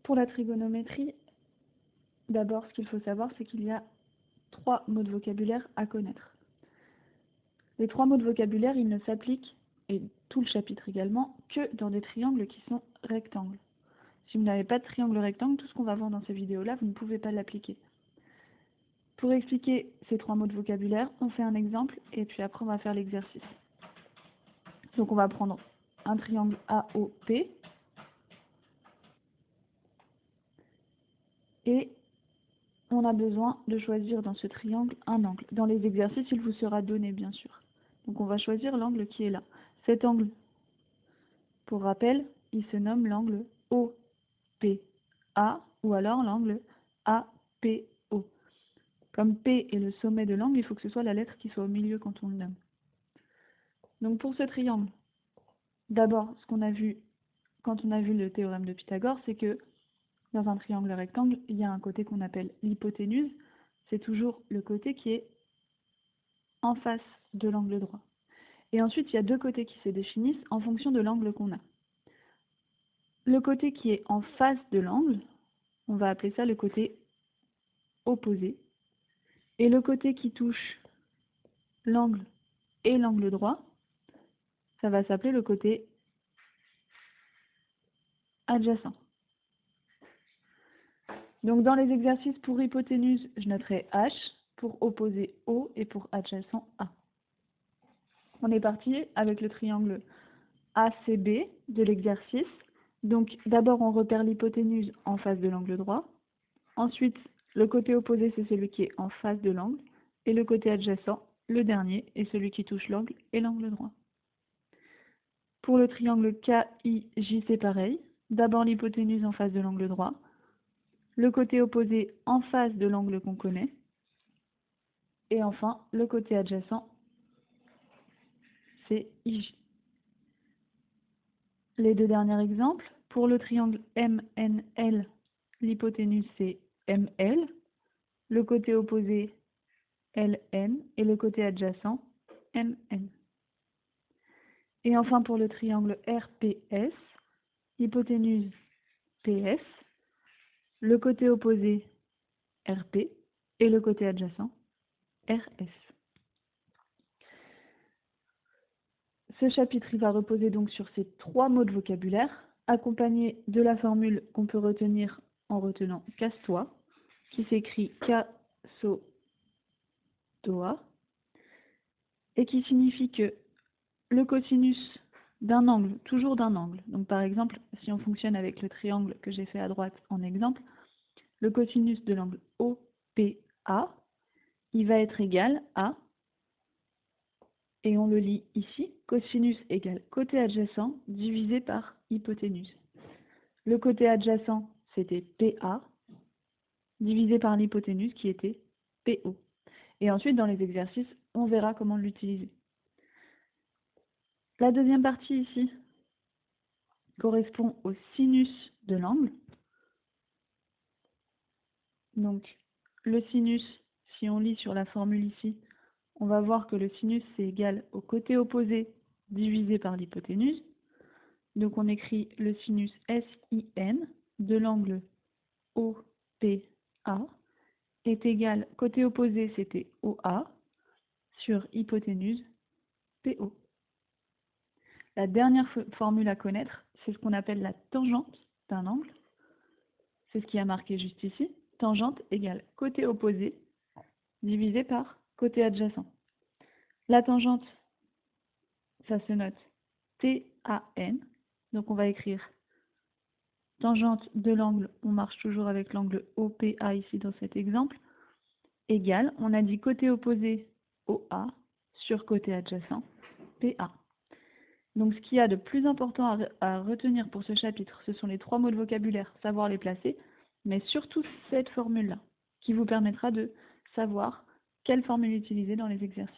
Pour la trigonométrie, d'abord, ce qu'il faut savoir, c'est qu'il y a 3 mots de vocabulaire à connaître. Les 3 mots de vocabulaire, ils ne s'appliquent, et tout le chapitre également, que dans des triangles qui sont rectangles. Si vous n'avez pas de triangle rectangle, tout ce qu'on va voir dans ces vidéos-là, vous ne pouvez pas l'appliquer. Pour expliquer ces 3 mots de vocabulaire, on fait un exemple, et puis après on va faire l'exercice. Donc on va prendre un triangle AOP, et on a besoin de choisir dans ce triangle un angle. Dans les exercices, il vous sera donné, bien sûr. Donc on va choisir l'angle qui est là. Cet angle, pour rappel, il se nomme l'angle OPA ou alors l'angle APO. Comme P est le sommet de l'angle, il faut que ce soit la lettre qui soit au milieu quand on le nomme. Donc pour ce triangle, d'abord, ce qu'on a vu quand on a vu le théorème de Pythagore, c'est que dans un triangle rectangle, il y a un côté qu'on appelle l'hypoténuse. C'est toujours le côté qui est en face de l'angle droit. Et ensuite, il y a deux côtés qui se définissent en fonction de l'angle qu'on a. Le côté qui est en face de l'angle, on va appeler ça le côté opposé. Et le côté qui touche l'angle et l'angle droit, ça va s'appeler le côté adjacent. Donc dans les exercices pour hypoténuse, je noterai H, pour opposé O et pour adjacent A. On est parti avec le triangle ACB de l'exercice. Donc d'abord on repère l'hypoténuse en face de l'angle droit. Ensuite, le côté opposé, c'est celui qui est en face de l'angle. Et le côté adjacent, le dernier, est celui qui touche l'angle et l'angle droit. Pour le triangle KIJ, c'est pareil. D'abord l'hypoténuse en face de l'angle droit. Le côté opposé en face de l'angle qu'on connaît. Et enfin, le côté adjacent, c'est IJ. Les deux derniers exemples. Pour le triangle MNL, l'hypoténuse, c'est ML. Le côté opposé, LN, et le côté adjacent, MN. Et enfin pour le triangle RPS, hypoténuse PS, le côté opposé RP et le côté adjacent RS. Ce chapitre il va reposer donc sur ces 3 mots de vocabulaire, accompagnés de la formule qu'on peut retenir en retenant casse-toi, qui s'écrit K-So-Toa, et qui signifie que le cosinus d'un angle, toujours d'un angle, donc par exemple, si on fonctionne avec le triangle que j'ai fait à droite en exemple, le cosinus de l'angle OPA, il va être égal à, et on le lit ici, cosinus égale côté adjacent divisé par hypoténuse. Le côté adjacent, c'était PA, divisé par l'hypoténuse qui était PO. Et ensuite, dans les exercices, on verra comment l'utiliser. La deuxième partie ici correspond au sinus de l'angle. Donc, le sinus, si on lit sur la formule ici, on va voir que le sinus, c'est égal au côté opposé divisé par l'hypoténuse. Donc, on écrit le sinus SIN de l'angle OPA est égal, côté opposé, c'était OA, sur hypoténuse PO. La dernière formule à connaître, c'est ce qu'on appelle la tangente d'un angle. C'est ce qui a marqué juste ici. Tangente égale côté opposé divisé par côté adjacent. La tangente, ça se note TAN. Donc on va écrire tangente de l'angle, on marche toujours avec l'angle OPA ici dans cet exemple, égale, on a dit côté opposé OA sur côté adjacent PA. Donc ce qu'il y a de plus important à retenir pour ce chapitre, ce sont les 3 mots de vocabulaire, savoir les placer, mais surtout cette formule-là, qui vous permettra de savoir quelle formule utiliser dans les exercices.